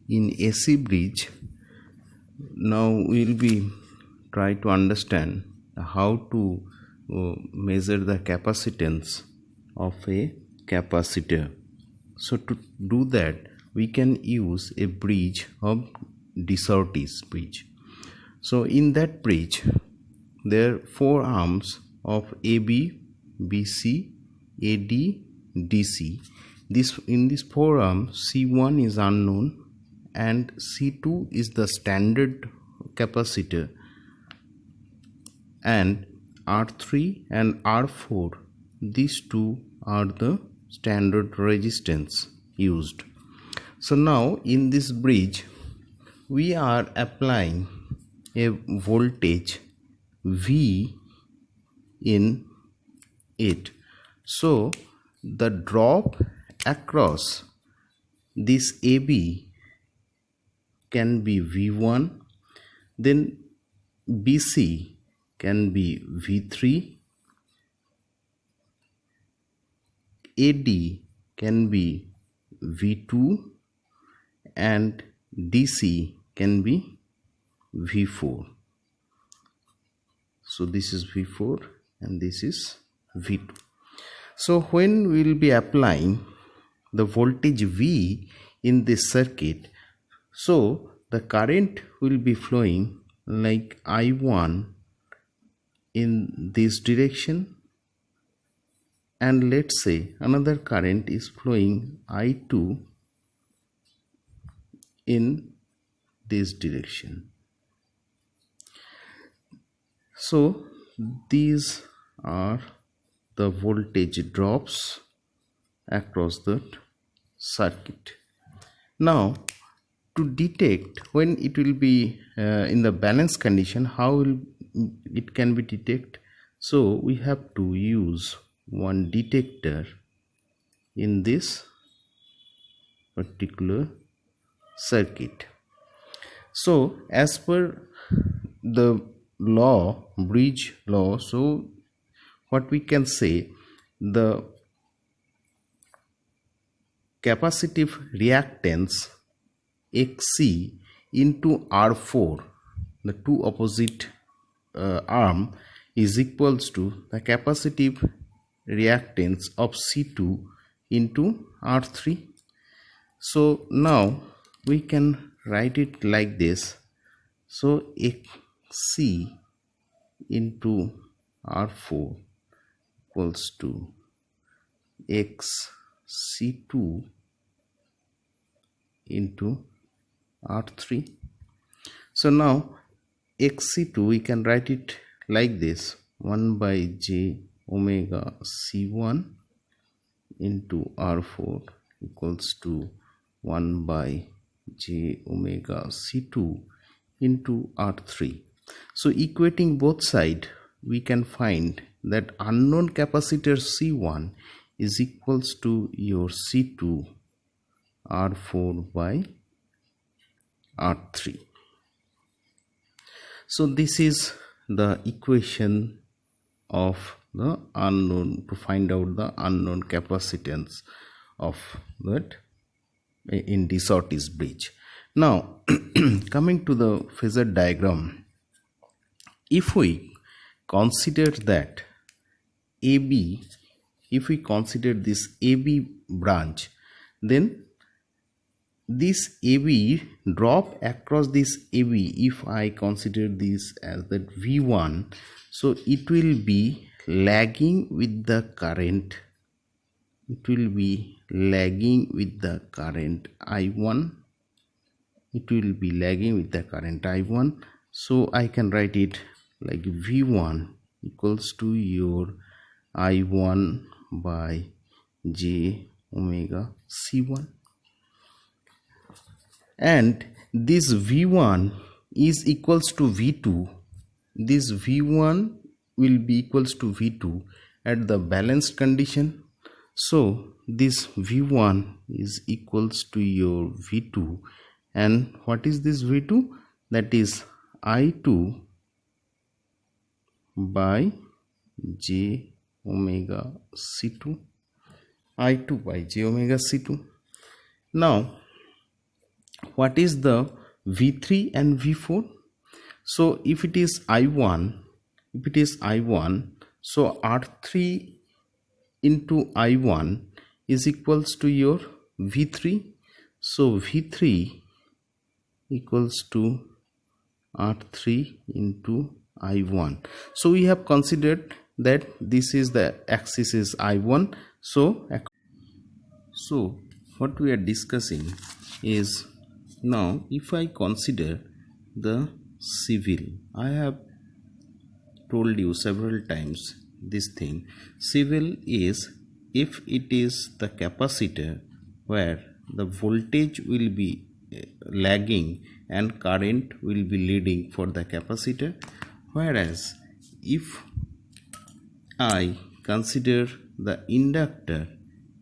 in AC bridge, now we will be try to understand how to measure the capacitance of a capacitor. So to do that, we can use a bridge of de Sauty's bridge. So in that bridge, there are four arms of AB, BC, AD, DC. In this four arms, C1 is unknown and C2 is the standard capacitor, and R3 and R4, these two are the standard resistance used. So now in this bridge we are applying a voltage V in it. So the drop across this AB can be V1, then BC can be V3, AD can be V2, and DC can be V4. So this is V4 and this is V2. So when we will be applying the voltage V in this circuit, so the current will be flowing like I1 in this direction, and let's say another current is flowing I2 in this direction. So these are the voltage drops across the circuit. Now to detect when it will be in the balance condition, how will it can be detected? So we have to use one detector in this particular circuit. So as per the law, bridge law, so what we can say, the capacitive reactance XC into R4, the two opposite arm, is equals to the capacitive reactance of C2 into R3. So now we can write it like this. So XC into R4 equals to XC2 into R3. So now XC2 we can write it like this: 1 by j omega C1 into R4 equals to 1 by j omega C2 into R3. So equating both sides, we can find that unknown capacitor C1 is equals to your C2 R4 by R3. So this is the equation of the unknown, to find out the unknown capacitance of that in de Sauty's bridge. Now coming to the phasor diagram, if we consider that AB, if we consider this AB branch, then this AB drop across this AB, if I consider this as that V1, so it will be lagging with the current, it will be lagging with the current I1, it will be lagging with the current I1. So I can write it like V1 equals to your I1 by j omega C1, and this V1 is equals to V2. This V1 will be equals to V2 at the balanced condition. So this V1 is equals to your V2, and what is this V2? That is I2 by j omega C2, I2 by j omega C2. Now what is the V3 and V4? So if it is I1, so R3 into I1 is equals to your V3. So V3 equals to R3 into I1. So we have considered that this is the axis is I1. So what we are discussing is, now if I consider the civil, I have told you several times this thing. Civil is, if it is the capacitor where the voltage will be lagging and current will be leading for the capacitor, whereas if I consider the inductor,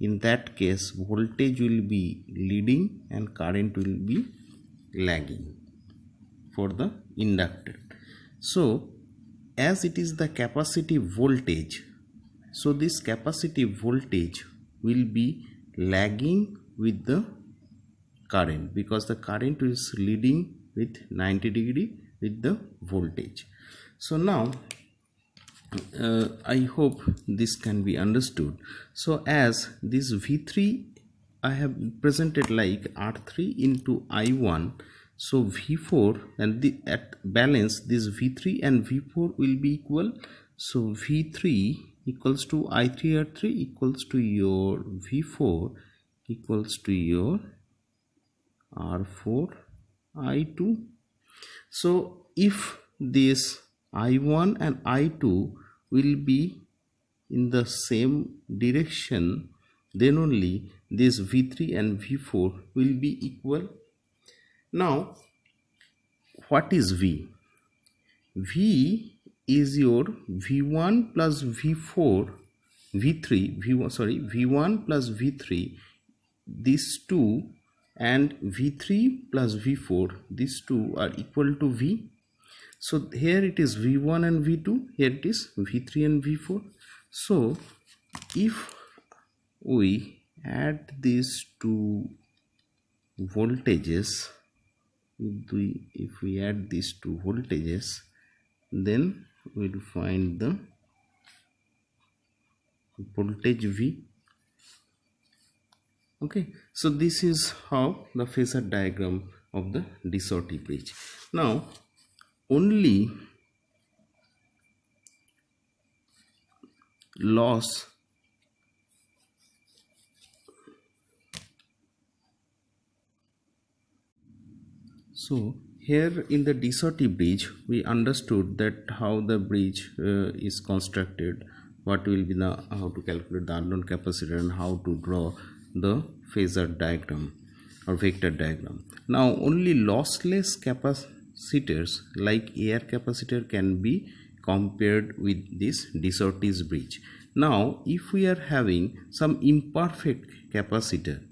in that case voltage will be leading and current will be lagging for the inductor. So as it is the capacitive voltage, so this capacitive voltage will be lagging with the current, because the current is leading with 90 degree with the voltage. So now I hope this can be understood. So as this V3 I have presented like R3 into I1, so V4 and at balance this V3 and V4 will be equal. So V3 equals to I3 R3 equals to your V4 equals to your R4 I2. So if this I1 and I2 will be in the same direction, then only this V3 and V4 will be equal. Now what is V? V is your V1 plus V4, V1 plus V3, these two, and V3 plus V4, these two are equal to V. So here it is V1 and V2, here it is V3 and V4. So if we add these two voltages, if we add these two voltages, then we'll find the voltage V. Okay, so this is how the phasor diagram of the de Sauty bridge. Now only loss so here in the de Sauty bridge we understood that how the bridge is constructed, what will be the, how to calculate the unknown capacitor, and how to draw the phasor diagram or vector diagram. Now only lossless capacitors like air capacitor can be compared with this de Sauty's bridge. Now if we are having some imperfect capacitor,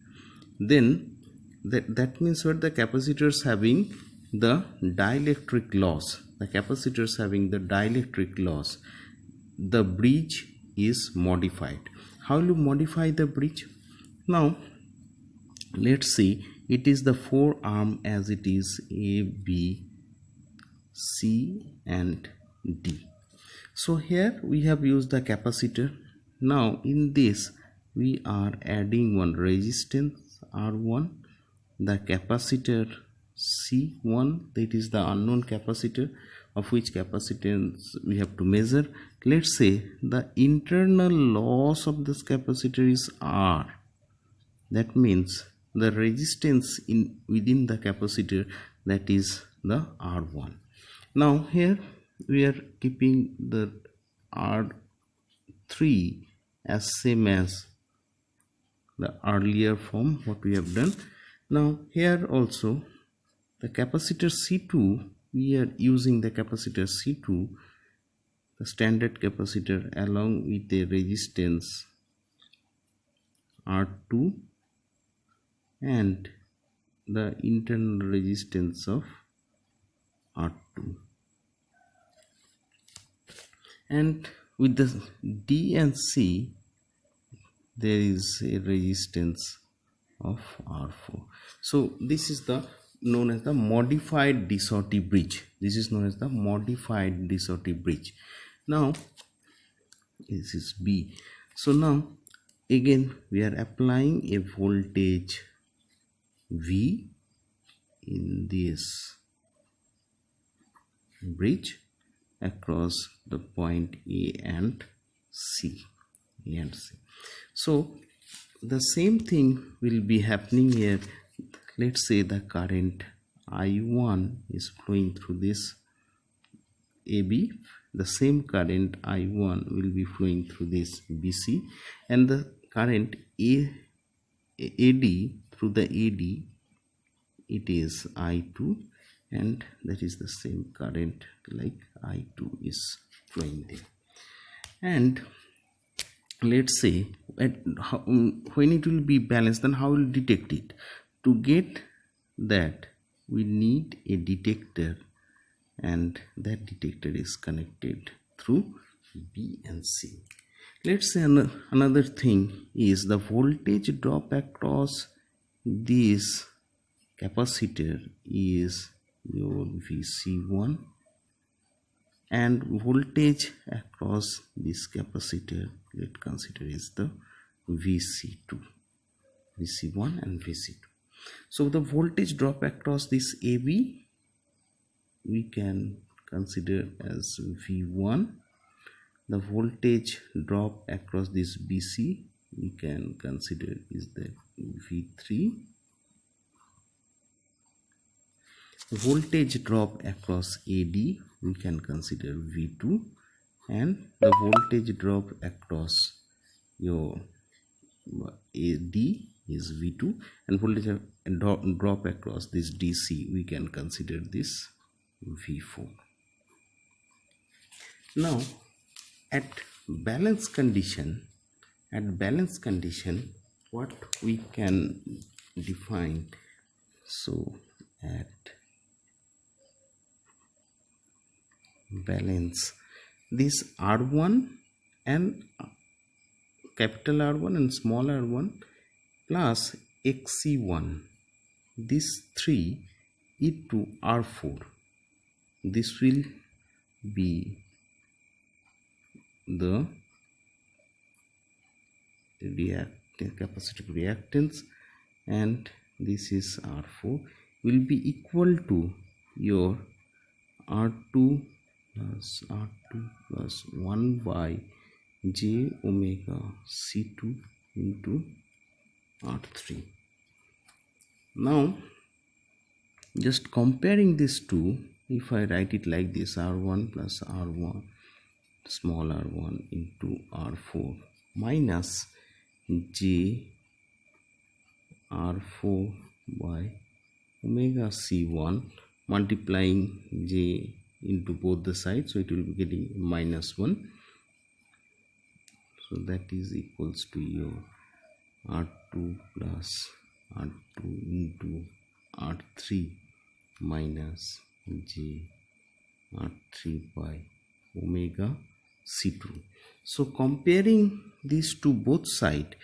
then that means what, the capacitors having the dielectric loss, the bridge is modified. How will you modify the bridge? Now let's see, it is the four arm as it is A, B, C and D. So here we have used the capacitor. Now in this we are adding one resistance R1, the capacitor C1, that is the unknown capacitor, of which capacitance we have to measure. Let's say the internal loss of this capacitor is R. That means the resistance within the capacitor, that is the R1. Now here we are keeping the R3 as same as the earlier form what we have done. Now here also the capacitor C2, we are using the capacitor C2, the standard capacitor, along with a resistance R2 and the internal resistance of R2. And with the D and C there is a resistance of R4. So this is the known as the modified de Sauty bridge. This is known as the modified de Sauty bridge. Now this is B. So now again we are applying a voltage V in this bridge across the point A and C. So the same thing will be happening here. Let's say the current I1 is flowing through this AB. The same current I1 will be flowing through this BC, and the current AD through the AD, it is I2, and that is the same current like I2 is flowing there. And let's say when it will be balanced, then how will detect it? To get that, we need a detector, and that detector is connected through B and C. Let's say another thing is the voltage drop across this capacitor is your VC1, and voltage across this capacitor, let's consider, is the VC2, VC1 and VC2. So the voltage drop across this AB we can consider as V1. The voltage drop across this BC we can consider is the V3. Voltage drop across AD we can consider V2, and the voltage drop across your AD is V2, and voltage drop across this DC we can consider this V4. Now at balance condition, what we can define? So at balance, this R1 and capital R1 and small r1 plus XC1, this 3 into R4, this will be the capacitive reactance, and this is R4 will be equal to your R2 plus 1 by j omega C2 into R3. Now just comparing these two, if I write it like this, R1 plus R1 small r1 into R4 minus j R4 by omega C1 multiplying j into both the sides, so it will be getting -1. So that is equals to your R2 plus R2 into R3 minus j R3 by omega C2. So comparing these to both sides,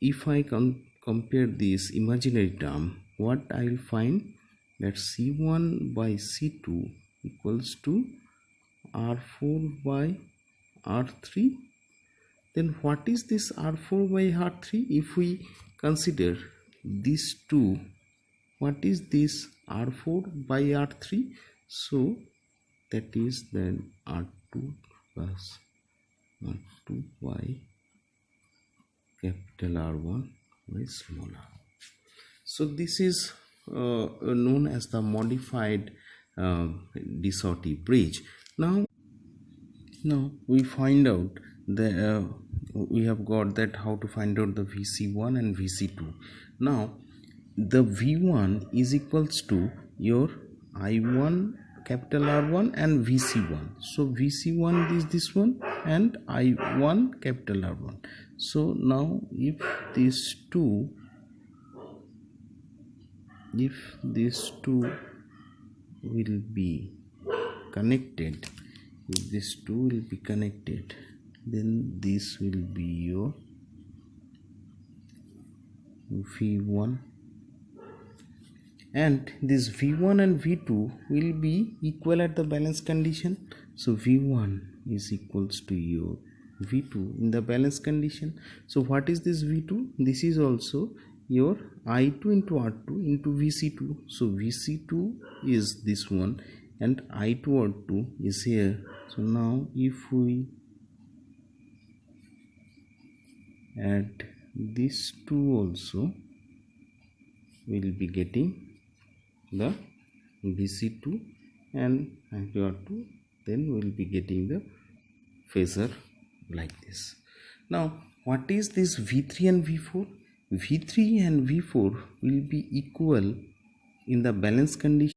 if I compare this imaginary term, what I will find? That C1 by C2 equals to R4 by R3. Then what is this R4 by R3? If we consider these two, what is this R4 by R3? So that is then R2 plus R2 by capital R1 by small r. So this is known as the modified de Sauty bridge. Now we find out that we have got that how to find out the VC1 and VC2. Now the V1 is equals to your I1 capital R1 and VC1. So VC1 is this one and I1 capital R1. So now if these two will be connected, then this will be your V1 and this v1 and v2 will be equal at the balance condition. So v1 is equals to your v2 in the balance condition. So what is this v2? This is also your I2 into R2 into Vc2. So Vc2 is this one and I2 R2 is here. So now if we add these two also, we'll be getting the Vc2 and I2 R2, then we'll be getting the phasor like this. Now what is this V3 and V4? V3 and V4 will be equal in the balance condition.